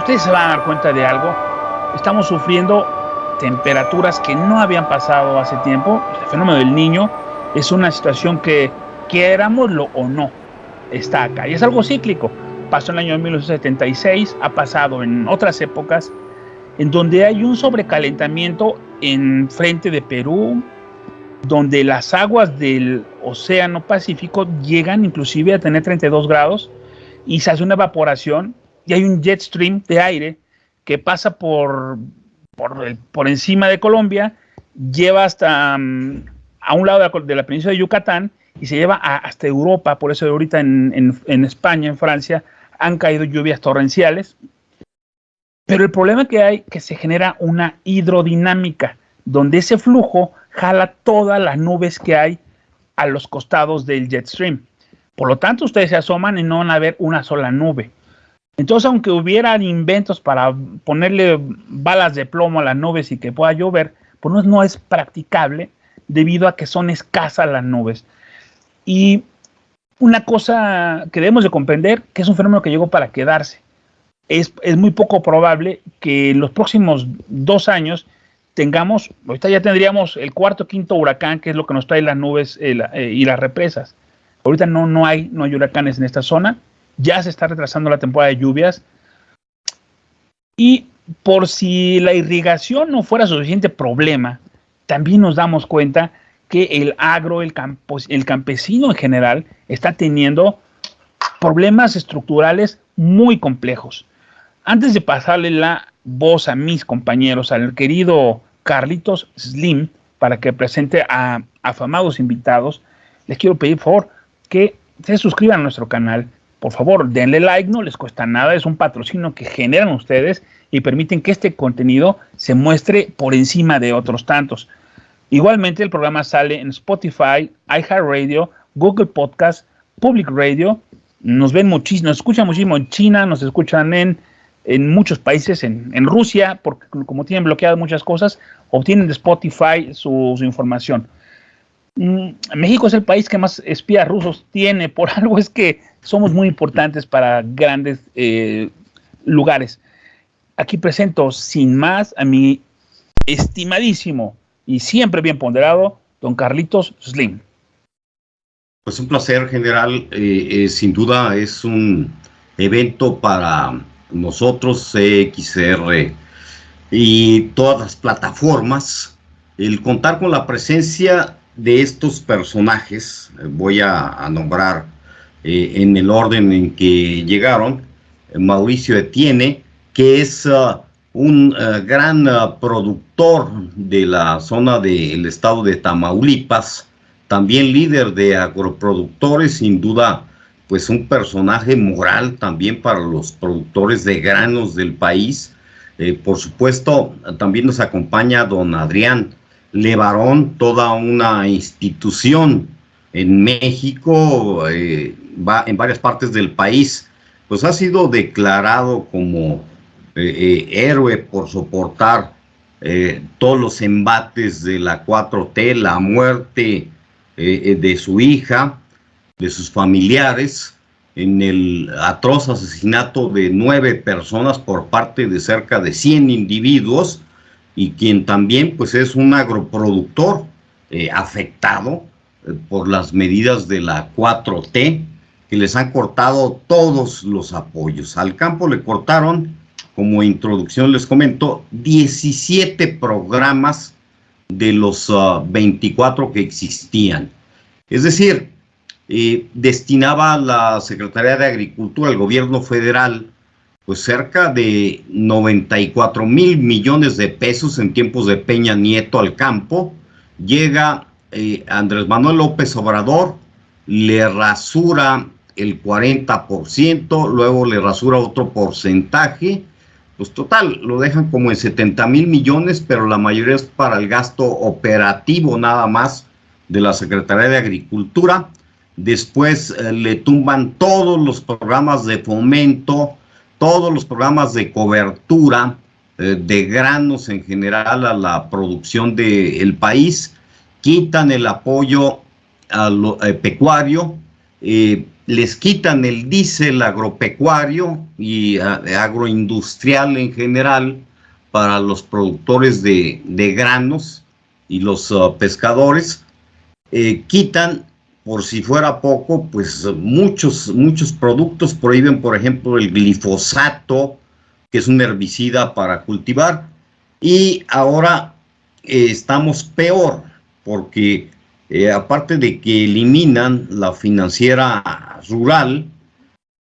ustedes se van a dar cuenta de algo. Estamos sufriendo temperaturas que no habían pasado hace tiempo. El fenómeno del Niño es una situación que, querámoslo o no, está acá. Y es algo cíclico. Pasó en el año 1976, ha pasado en otras épocas, en donde hay un sobrecalentamiento en frente de Perú, donde las aguas del Océano Pacífico llegan inclusive a tener 32 grados y se hace una evaporación y hay un jet stream de aire que pasa por encima de Colombia, lleva hasta a un lado de la península de Yucatán y se lleva hasta Europa. Por eso ahorita en España, en Francia, han caído lluvias torrenciales. Pero el problema que hay es que se genera una hidrodinámica, donde ese flujo jala todas las nubes que hay a los costados del jet stream. Por lo tanto, ustedes se asoman y no van a ver una sola nube. Entonces, aunque hubieran inventos para ponerle balas de plomo a las nubes y que pueda llover, pues no es practicable debido a que son escasas las nubes. Y una cosa que debemos de comprender, que es un fenómeno que llegó para quedarse. Es muy poco probable que en los próximos 2 años tengamos, ahorita ya tendríamos el cuarto o quinto huracán, que es lo que nos trae las nubes y las represas. Ahorita no hay huracanes en esta zona, ya se está retrasando la temporada de lluvias. Y por si la irrigación no fuera suficiente problema, también nos damos cuenta que el agro, el campesino en general, está teniendo problemas estructurales muy complejos. Antes de pasarle la voz a mis compañeros, al querido Carlitos Slim, para que presente a afamados invitados, les quiero pedir, por favor, que se suscriban a nuestro canal. Por favor, denle like, no les cuesta nada, es un patrocinio que generan ustedes y permiten que este contenido se muestre por encima de otros tantos. Igualmente, el programa sale en Spotify, iHeartRadio, Google Podcast, Public Radio. Nos escuchan muchísimo en China, nos escuchan en muchos países, en Rusia, porque como tienen bloqueadas muchas cosas, obtienen de Spotify su información. México es el país que más espías rusos tiene, por algo es que somos muy importantes para grandes lugares. Aquí presento sin más a mi estimadísimo y siempre bien ponderado, don Carlitos Slim. Pues un placer, general. Sin duda es un evento para nosotros, CXR y todas las plataformas, el contar con la presencia de estos personajes. Voy a nombrar en el orden en que llegaron. Mauricio Etienne, que es un gran productor de la zona del estado de Tamaulipas, también líder de agroproductores, sin duda, pues un personaje moral también para los productores de granos del país. Por supuesto, también nos acompaña don Adrián Levarón, toda una institución en México, va en varias partes del país, pues ha sido declarado como héroe por soportar todos los embates de la 4T, la muerte de su hija, de sus familiares, en el atroz asesinato de 9 personas por parte de cerca de 100 individuos, y quien también pues es un agroproductor afectado por las medidas de la 4T, que les han cortado todos los apoyos. Al campo le cortaron, como introducción les comento, 17 programas de los 24 que existían. Es decir, destinaba la Secretaría de Agricultura, el gobierno federal, pues cerca de 94 mil millones de pesos en tiempos de Peña Nieto al campo. Llega Andrés Manuel López Obrador, le rasura el 40%, luego le rasura otro porcentaje, pues total, lo dejan como en 70 mil millones, pero la mayoría es para el gasto operativo nada más de la Secretaría de Agricultura. Después le tumban todos los programas de fomento, todos los programas de cobertura de granos en general a la producción del país, quitan el apoyo a pecuario, les quitan el diésel agropecuario y agroindustrial en general para los productores de granos y los pescadores. Quitan, por si fuera poco, pues muchos productos, prohíben, por ejemplo, el glifosato, que es un herbicida para cultivar, y ahora estamos peor, porque aparte de que eliminan la financiera rural,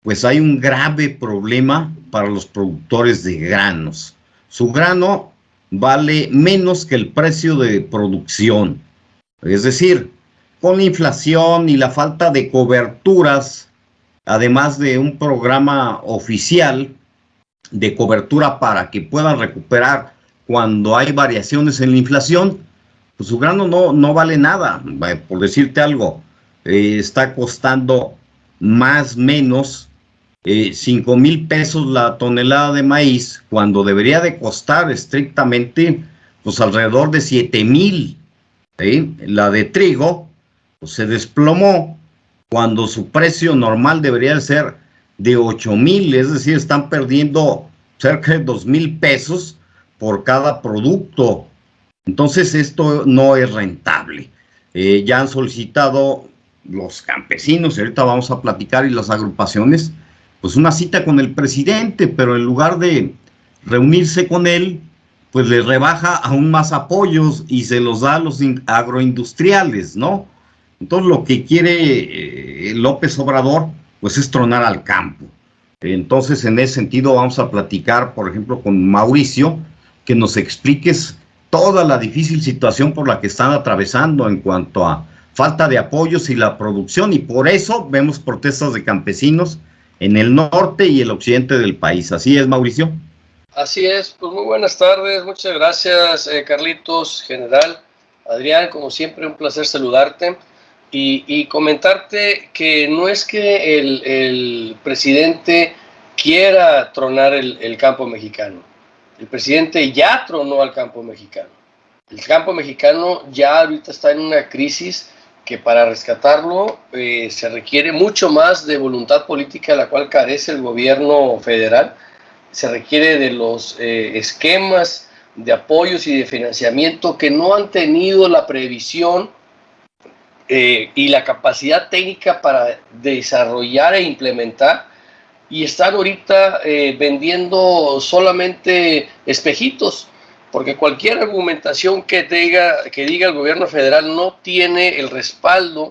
pues hay un grave problema para los productores de granos. Su grano vale menos que el precio de producción. Es decir, con la inflación y la falta de coberturas, además de un programa oficial de cobertura para que puedan recuperar cuando hay variaciones en la inflación, pues su grano no vale nada. Por decirte algo, está costando más o menos 5,000 pesos la tonelada de maíz, cuando debería de costar estrictamente pues alrededor de 7,000. La de trigo pues, se desplomó cuando su precio normal debería ser de 8,000, es decir, están perdiendo cerca de 2,000 pesos por cada producto. Entonces esto no es rentable. Ya han solicitado los campesinos, y ahorita vamos a platicar, y las agrupaciones, pues una cita con el presidente, pero en lugar de reunirse con él, pues le rebaja aún más apoyos y se los da a los agroindustriales, ¿no? Entonces lo que quiere López Obrador, pues es tronar al campo. Entonces en ese sentido vamos a platicar, por ejemplo, con Mauricio, que nos expliques toda la difícil situación por la que están atravesando en cuanto a falta de apoyos y la producción, y por eso vemos protestas de campesinos en el norte y el occidente del país. ¿Así es, Mauricio? Así es, pues muy buenas tardes, muchas gracias Carlitos, general, Adrián, como siempre un placer saludarte y comentarte que no es que el presidente quiera tronar el campo mexicano, el presidente ya tronó al campo mexicano, el campo mexicano ya ahorita está en una crisis que para rescatarlo se requiere mucho más de voluntad política, la cual carece el gobierno federal. Se requiere de los esquemas de apoyos y de financiamiento que no han tenido la previsión y la capacidad técnica para desarrollar e implementar, y están ahorita vendiendo solamente espejitos, porque cualquier argumentación que diga el gobierno federal no tiene el respaldo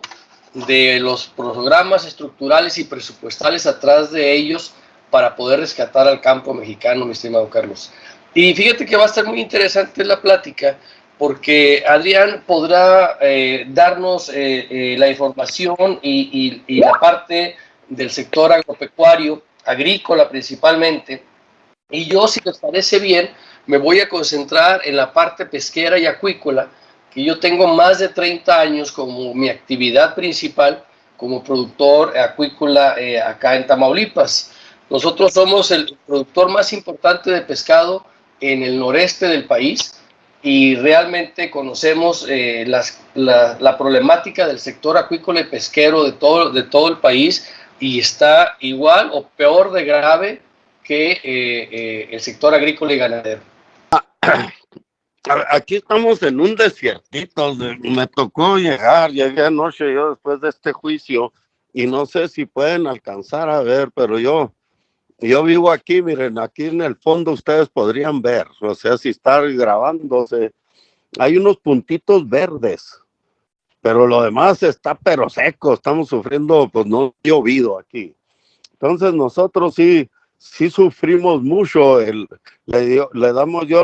de los programas estructurales y presupuestales atrás de ellos para poder rescatar al campo mexicano, mi estimado Carlos. Y fíjate que va a estar muy interesante la plática, porque Adrián podrá darnos la información y la parte del sector agropecuario, agrícola principalmente, y yo, si les parece bien, me voy a concentrar en la parte pesquera y acuícola, que yo tengo más de 30 años como mi actividad principal como productor acuícola acá en Tamaulipas. Nosotros somos el productor más importante de pescado en el noreste del país y realmente conocemos la problemática del sector acuícola y pesquero de todo el país, y está igual o peor de grave que el sector agrícola y ganadero. Aquí estamos en un desiertito. Me tocó llegué anoche yo después de este juicio y no sé si pueden alcanzar a ver, pero yo vivo aquí, miren, aquí en el fondo ustedes podrían ver, o sea, si está grabándose, hay unos puntitos verdes, pero lo demás está pero seco, estamos sufriendo, pues no ha llovido aquí. Entonces nosotros sí sufrimos mucho, le damos yo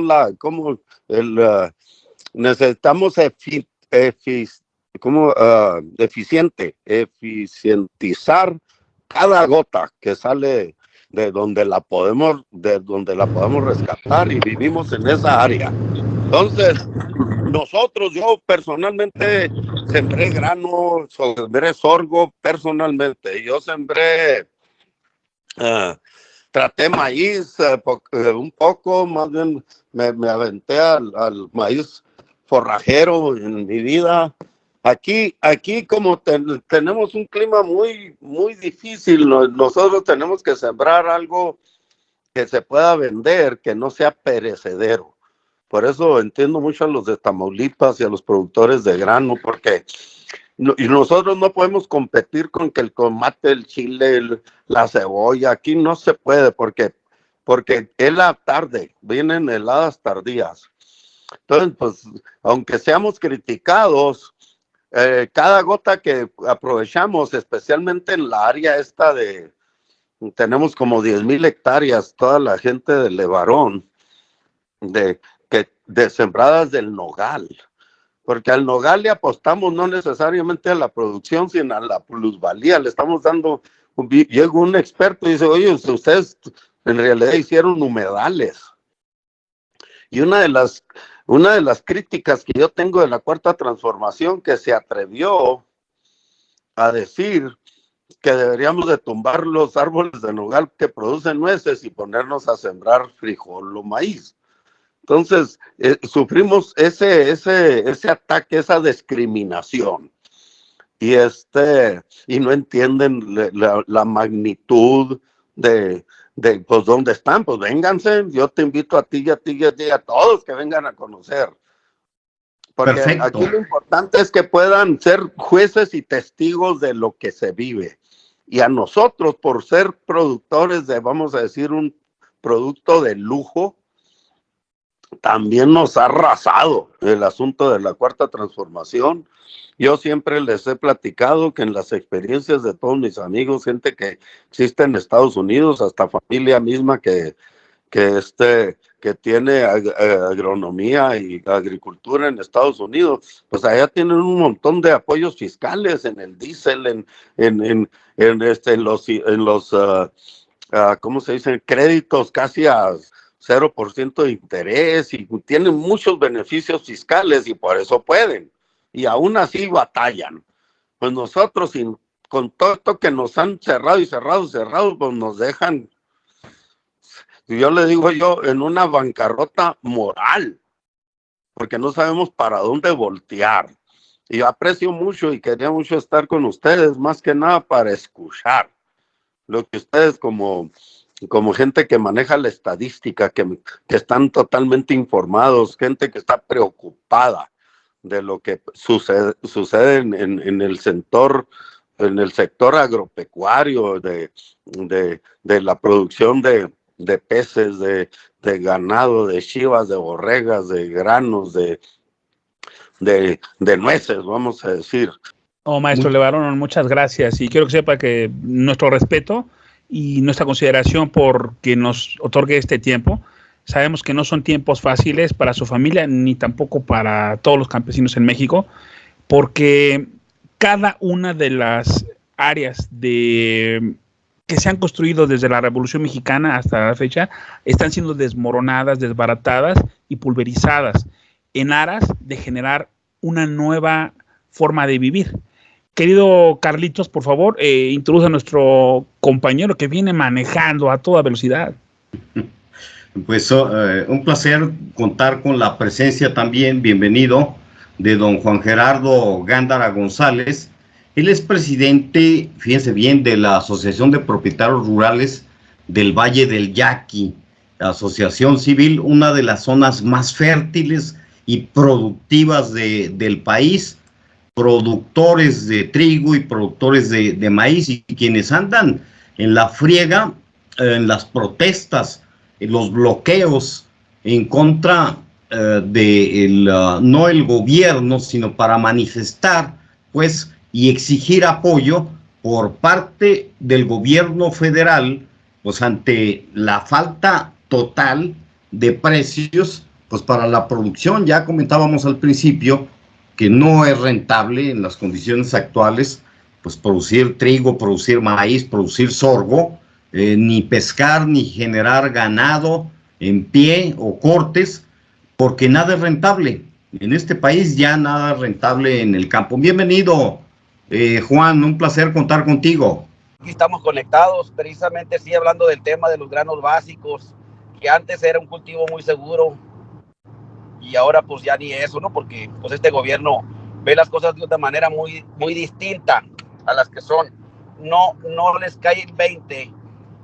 necesitamos eficientizar cada gota que sale de donde la podemos rescatar, y vivimos en esa área. Entonces, yo personalmente sembré grano, sembré sorgo personalmente, yo sembré, traté maíz un poco, más bien me aventé al maíz forrajero en mi vida. Aquí como tenemos un clima muy difícil, nosotros tenemos que sembrar algo que se pueda vender, que no sea perecedero. Por eso entiendo mucho a los de Tamaulipas y a los productores de grano, porque y nosotros no podemos competir con que el tomate, el chile, la cebolla, aquí no se puede, porque es la tarde, vienen heladas tardías. Entonces, pues, aunque seamos criticados, cada gota que aprovechamos, especialmente en la área esta tenemos como 10,000 hectáreas, toda la gente de Levarón, de sembradas del nogal, porque al nogal le apostamos no necesariamente a la producción, sino a la plusvalía, le estamos dando, llega un experto y dice, oye, ustedes en realidad hicieron humedales. Y una de las críticas que yo tengo de la Cuarta Transformación, que se atrevió a decir que deberíamos de tumbar los árboles de nogal que producen nueces y ponernos a sembrar frijol o maíz. Entonces, sufrimos ese ataque, esa discriminación. Y no entienden la magnitud de pues dónde están, pues vénganse, yo te invito a ti y a ti y a ti, a todos que vengan a conocer. Porque Perfecto. Aquí lo importante es que puedan ser jueces y testigos de lo que se vive. Y a nosotros, por ser productores de, vamos a decir, un producto de lujo, también nos ha arrasado el asunto de la Cuarta Transformación. Yo siempre les he platicado que en las experiencias de todos mis amigos, gente que existe en Estados Unidos, hasta familia misma que tiene agronomía y agricultura en Estados Unidos, pues allá tienen un montón de apoyos fiscales en el diésel, en los ¿cómo se dice? Créditos casi a 0% de interés, y tienen muchos beneficios fiscales y por eso pueden. Y aún así batallan. Pues nosotros, con todo esto que nos han cerrado, pues nos dejan, yo le digo en una bancarrota moral, porque no sabemos para dónde voltear. Y yo aprecio mucho y quería mucho estar con ustedes, más que nada para escuchar lo que ustedes como gente que maneja la estadística, que están totalmente informados, gente que está preocupada de lo que sucede en el sector agropecuario, de la producción de peces, de ganado, de chivas, de borregas, de granos, de nueces, vamos a decir. Maestro Levarón, muchas gracias, y quiero que sepa que nuestro respeto y nuestra consideración por que nos otorgue este tiempo. Sabemos que no son tiempos fáciles para su familia, ni tampoco para todos los campesinos en México, porque cada una de las áreas que se han construido desde la Revolución Mexicana hasta la fecha están siendo desmoronadas, desbaratadas y pulverizadas en aras de generar una nueva forma de vivir. Querido Carlitos, por favor, introduce a nuestro compañero que viene manejando a toda velocidad. Pues un placer contar con la presencia también, bienvenido, de don Juan Gerardo Gándara González. Él es presidente, fíjense bien, de la Asociación de Propietarios Rurales del Valle del Yaqui, la asociación civil, una de las zonas más fértiles y productivas del país, productores de trigo y productores de maíz, y quienes andan en la friega, en las protestas, en los bloqueos en contra no el gobierno, sino para manifestar, pues, y exigir apoyo por parte del gobierno federal, pues, ante la falta total de precios, pues, para la producción. Ya comentábamos al principio que no es rentable en las condiciones actuales, pues, producir trigo, producir maíz, producir sorgo, ni pescar, ni generar ganado en pie o cortes, porque nada es rentable. En este país ya nada es rentable en el campo. Bienvenido, Juan, un placer contar contigo. Aquí estamos conectados, precisamente sí, hablando del tema de los granos básicos, que antes era un cultivo muy seguro y ahora pues ya ni eso, ¿no? Porque pues este gobierno ve las cosas de una manera muy, muy distinta a las que son. No les cae el 20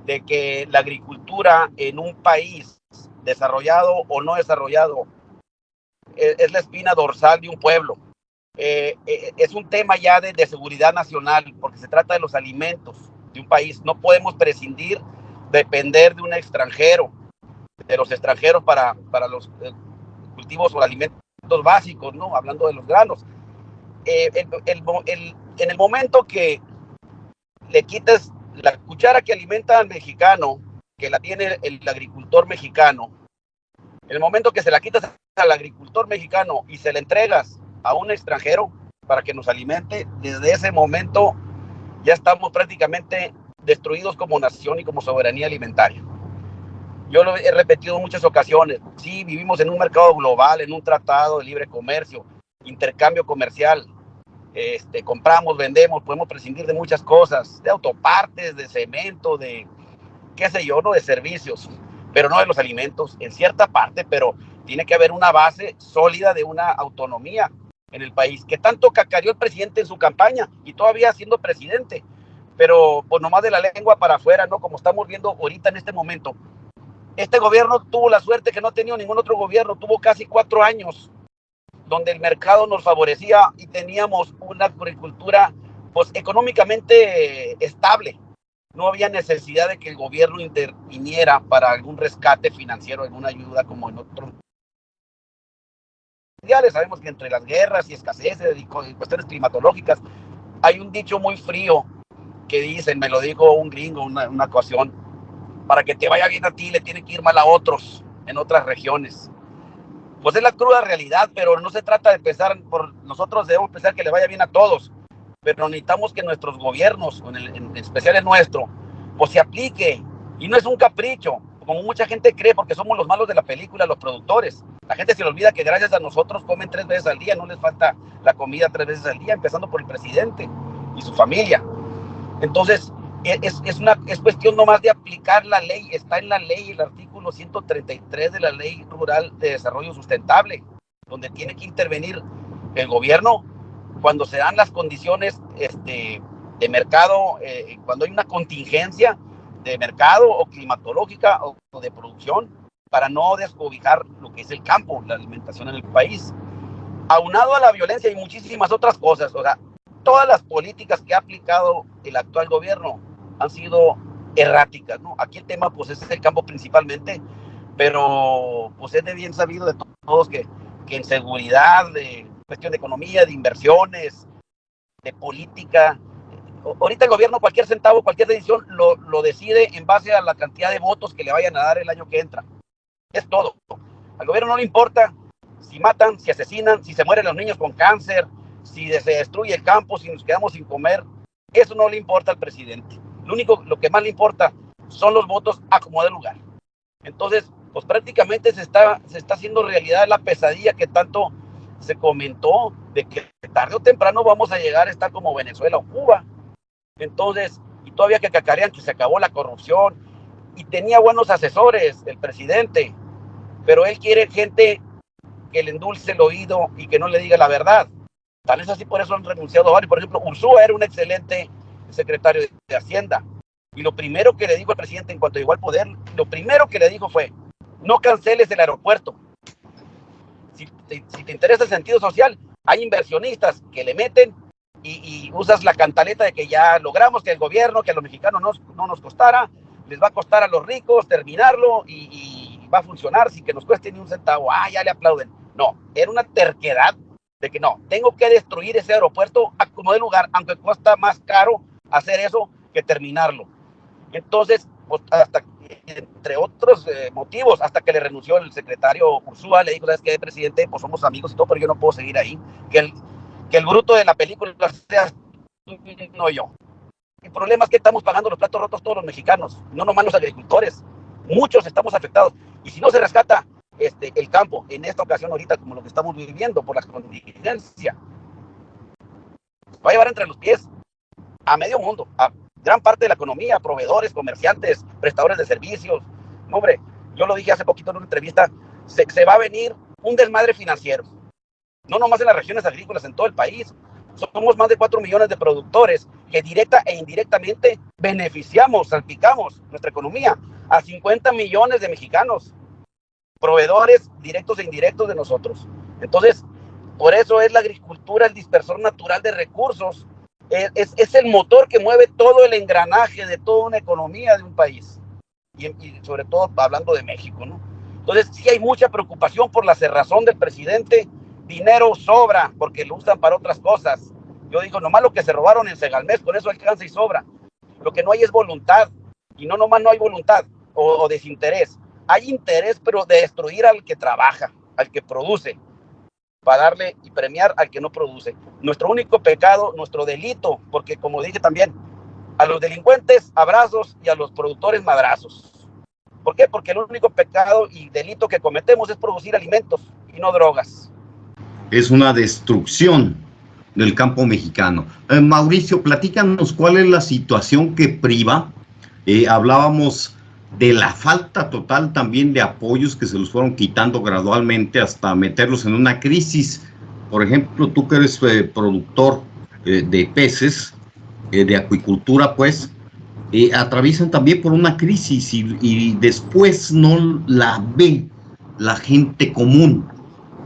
de que la agricultura en un país desarrollado o no desarrollado es la espina dorsal de un pueblo. Es un tema ya de seguridad nacional, porque se trata de los alimentos de un país. No podemos prescindir, depender de un extranjero, de los extranjeros para los cultivos o alimentos básicos, ¿no? Hablando de los granos. En el momento que le quites la cuchara que alimenta al mexicano, que la tiene el agricultor mexicano, en el momento que se la quitas al agricultor mexicano y se la entregas a un extranjero para que nos alimente, desde ese momento ya estamos prácticamente destruidos como nación y como soberanía alimentaria. Yo lo he repetido en muchas ocasiones. Sí, vivimos en un mercado global, en un tratado de libre comercio, intercambio comercial. Compramos, vendemos, podemos prescindir de muchas cosas, de autopartes, de cemento, de qué sé yo, ¿no? De servicios, pero no de los alimentos, en cierta parte, pero tiene que haber una base sólida de una autonomía en el país, que tanto cacareó el presidente en su campaña y todavía siendo presidente, pero pues nomás de la lengua para afuera, ¿no? Como estamos viendo ahorita en este momento. Este gobierno tuvo la suerte que no ha tenido ningún otro gobierno, tuvo casi 4 años donde el mercado nos favorecía y teníamos una agricultura pues económicamente estable. No había necesidad de que el gobierno interviniera para algún rescate financiero, alguna ayuda como en otros mundiales. Sabemos que entre las guerras y escaseces y cuestiones climatológicas hay un dicho muy frío que dicen, me lo dijo un gringo una ocasión, para que te vaya bien a ti le tiene que ir mal a otros en otras regiones. Pues es la cruda realidad, pero no se trata de pensar por nosotros, debemos pensar que le vaya bien a todos, pero necesitamos que nuestros gobiernos, en especial el nuestro, pues se aplique, y no es un capricho, como mucha gente cree, porque somos los malos de la película, los productores. La gente se le olvida que gracias a nosotros comen 3 veces al día, no les falta la comida 3 veces al día, empezando por el presidente y su familia. Entonces, es cuestión nomás de aplicar la ley. Está en la ley el artículo 133 de la Ley Rural de Desarrollo Sustentable, donde tiene que intervenir el gobierno cuando se dan las condiciones de mercado, cuando hay una contingencia de mercado o climatológica o de producción, para no descobijar lo que es el campo, la alimentación en el país. Aunado a la violencia y muchísimas otras cosas, o sea, todas las políticas que ha aplicado el actual gobierno han sido erráticas, ¿no? Aquí el tema pues es el campo principalmente, pero pues es de bien sabido de todos que en seguridad, de cuestión de economía, de inversiones, de política, ahorita el gobierno cualquier centavo, cualquier decisión lo decide en base a la cantidad de votos que le vayan a dar el año que entra. Es todo. Al gobierno no le importa si matan, si asesinan, si se mueren los niños con cáncer, si se destruye el campo, si nos quedamos sin comer. Eso no le importa al presidente. Lo que más le importa son los votos a como de lugar. Entonces, pues prácticamente se está haciendo realidad la pesadilla que tanto se comentó de que tarde o temprano vamos a llegar a estar como Venezuela o Cuba. Entonces, y todavía que cacarean que se acabó la corrupción y tenía buenos asesores el presidente, pero él quiere gente que le endulce el oído y que no le diga la verdad. Tal es así, por eso han renunciado varios. Por ejemplo, Ursúa era un excelente secretario de Hacienda. Y lo primero que le dijo al presidente en cuanto llegó al poder, lo primero que le dijo fue, no canceles el aeropuerto. Si te interesa el sentido social, hay inversionistas que le meten y usas la cantaleta de que ya logramos que el gobierno, que a los mexicanos no nos costara, les va a costar a los ricos terminarlo y va a funcionar sin que nos cueste ni un centavo. Ya le aplauden. No, era una terquedad de que no, tengo que destruir ese aeropuerto a como de lugar, aunque cuesta más caro hacer eso que terminarlo. Entonces, pues, hasta entre otros motivos, hasta que le renunció el secretario Ursúa, le dijo, ¿sabes qué, presidente? Pues somos amigos y todo, pero yo no puedo seguir ahí. Que el bruto de la película sea tú, no yo. El problema es que estamos pagando los platos rotos todos los mexicanos, no nomás los agricultores. Muchos estamos afectados. Y si no se rescata el campo, en esta ocasión ahorita, como lo que estamos viviendo por la contingencia, va a llevar entre los pies a medio mundo, a gran parte de la economía, proveedores, comerciantes, prestadores de servicios. No, hombre, yo lo dije hace poquito en una entrevista, se va a venir un desmadre financiero. no nomás en las regiones agrícolas, en todo el país. Somos más de 4 millones de productores que directa e indirectamente beneficiamos, salpicamos nuestra economía a 50 millones de mexicanos, proveedores directos e indirectos de nosotros. Entonces, por eso es la agricultura el dispersor natural de recursos, es el motor que mueve todo el engranaje de toda una economía de un país, y sobre todo hablando de México, ¿no? Entonces, sí hay mucha preocupación por la cerrazón del presidente. Dinero sobra porque lo usan para otras cosas. Yo digo, nomás lo que se robaron en Segalmex, con eso alcanza y sobra. Lo que no hay es voluntad, y no nomás no hay voluntad o desinterés. Hay interés, pero de destruir al que trabaja, al que produce, para darle y premiar al que no produce. Nuestro único pecado, nuestro delito, porque como dije también, a los delincuentes abrazos y a los productores madrazos. ¿Por qué? Porque el único pecado y delito que cometemos es producir alimentos y no drogas. Es una destrucción del campo mexicano. Mauricio, platícanos cuál es la situación que priva. Hablábamos de la falta total también de apoyos que se los fueron quitando gradualmente hasta meterlos en una crisis. Por ejemplo, tú que eres productor de peces, de acuicultura, pues, atraviesan también por una crisis y después no la ve la gente común.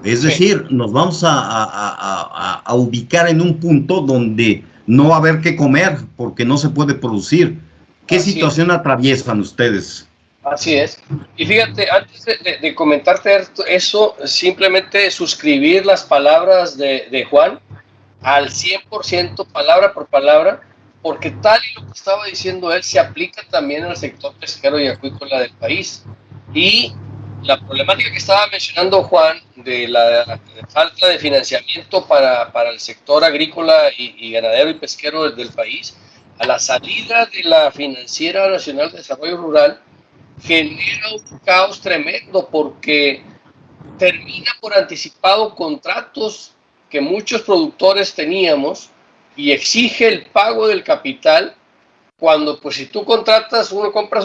Es decir, nos vamos a ubicar en un punto donde no va a haber qué comer porque no se puede producir. ¿Qué situación atraviesan ustedes? Así es. Y fíjate, antes de comentarte eso, simplemente suscribir las palabras de Juan al 100%, palabra por palabra, porque tal y lo que estaba diciendo él se aplica también al sector pesquero y acuícola del país. Y la problemática que estaba mencionando Juan de la falta de financiamiento para el sector agrícola y ganadero y pesquero del país, a la salida de la Financiera Nacional de Desarrollo Rural, genera un caos tremendo porque termina por anticipado contratos que muchos productores teníamos y exige el pago del capital cuando, pues, si tú compras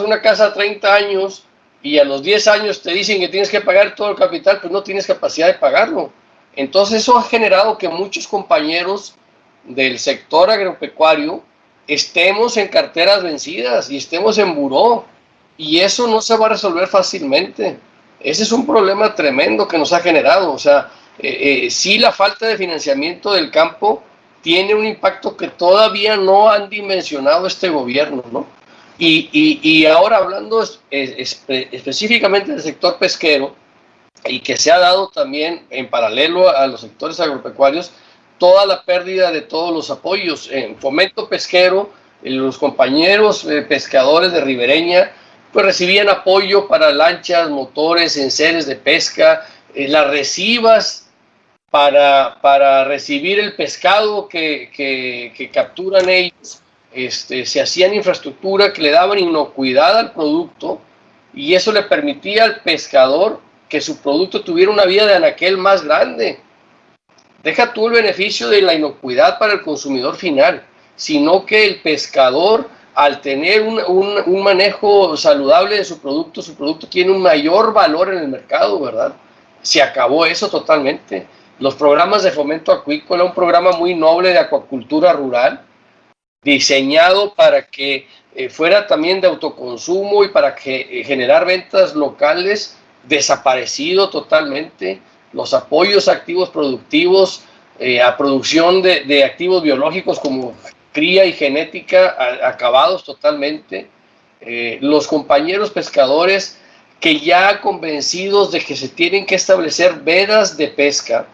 una casa a 30 años y a los 10 años te dicen que tienes que pagar todo el capital, pues no tienes capacidad de pagarlo. Entonces eso ha generado que muchos compañeros del sector agropecuario estemos en carteras vencidas y estemos en buró, y eso no se va a resolver fácilmente. Ese es un problema tremendo que nos ha generado. O sea, sí, la falta de financiamiento del campo tiene un impacto que todavía no han dimensionado este gobierno, ¿no? Y ahora hablando específicamente del sector pesquero, y que se ha dado también en paralelo a los sectores agropecuarios, toda la pérdida de todos los apoyos. En Fomento Pesquero, los compañeros pescadores de ribereña pues recibían apoyo para lanchas, motores, enseres de pesca, las recibas para recibir el pescado que capturan ellos. Se hacían infraestructura que le daban inocuidad al producto, y eso le permitía al pescador que su producto tuviera una vida de anaquel más grande. Deja tú el beneficio de la inocuidad para el consumidor final, sino que el pescador, al tener un manejo saludable de su producto tiene un mayor valor en el mercado, ¿verdad? Se acabó eso totalmente. Los programas de fomento acuícola, un programa muy noble de acuacultura rural, diseñado para que fuera también de autoconsumo y para que generar ventas locales, desaparecido totalmente. Los apoyos a activos productivos, a producción de activos biológicos como cría y genética, acabados totalmente. Los compañeros pescadores que ya convencidos de que se tienen que establecer vedas de pesca,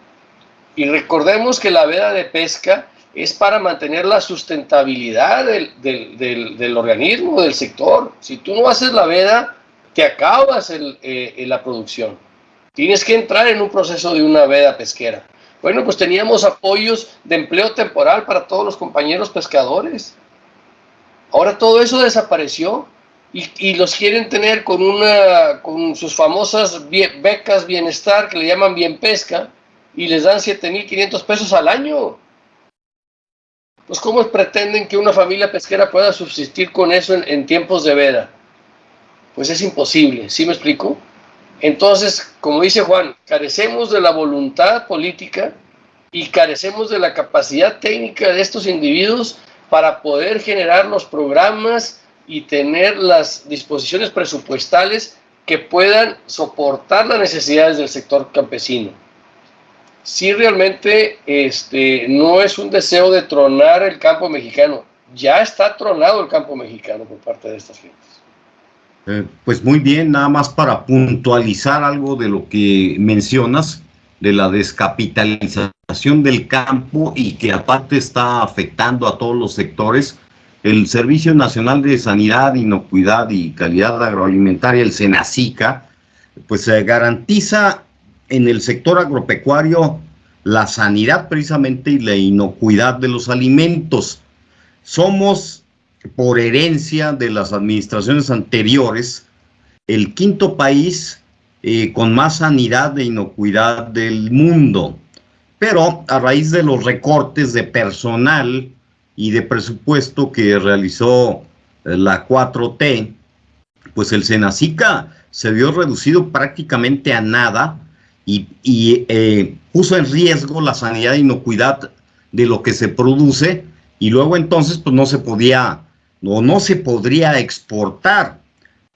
y recordemos que la veda de pesca es para mantener la sustentabilidad del organismo, del sector. Si tú no haces la veda, te acabas la producción. Tienes que entrar en un proceso de una veda pesquera. Bueno, pues teníamos apoyos de empleo temporal para todos los compañeros pescadores. Ahora todo eso desapareció y los quieren tener con sus famosas becas bienestar, que le llaman Bien Pesca, y les dan 7,500 pesos al año. Pues ¿cómo pretenden que una familia pesquera pueda subsistir con eso en tiempos de veda? Pues es imposible, ¿sí me explico? Entonces, como dice Juan, carecemos de la voluntad política y carecemos de la capacidad técnica de estos individuos para poder generar los programas y tener las disposiciones presupuestales que puedan soportar las necesidades del sector campesino. Sí, realmente no es un deseo de tronar el campo mexicano, ya está tronado el campo mexicano por parte de estas gentes. Pues muy bien, nada más para puntualizar algo de lo que mencionas, de la descapitalización del campo y que aparte está afectando a todos los sectores. El Servicio Nacional de Sanidad, Inocuidad y Calidad Agroalimentaria, el SENASICA, pues garantiza en el sector agropecuario la sanidad precisamente y la inocuidad de los alimentos. Somos, por herencia de las administraciones anteriores, el quinto país con más sanidad e inocuidad del mundo. Pero a raíz de los recortes de personal y de presupuesto que realizó la 4T, pues el SENASICA se vio reducido prácticamente a nada y puso en riesgo la sanidad e inocuidad de lo que se produce, y luego entonces pues no se podía o no se podría exportar.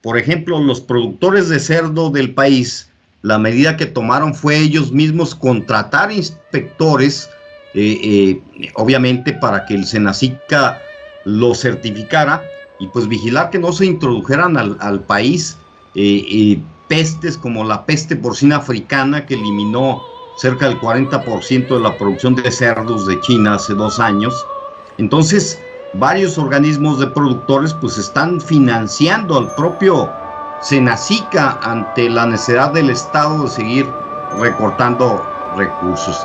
Por ejemplo, los productores de cerdo del país, la medida que tomaron fue ellos mismos contratar inspectores, obviamente para que el SENASICA lo certificara y pues vigilar que no se introdujeran al país pestes como la peste porcina africana, que eliminó cerca del 40% de la producción de cerdos de China hace 2 años. Entonces, varios organismos de productores pues están financiando al propio SENASICA ante la necesidad del Estado de seguir recortando recursos.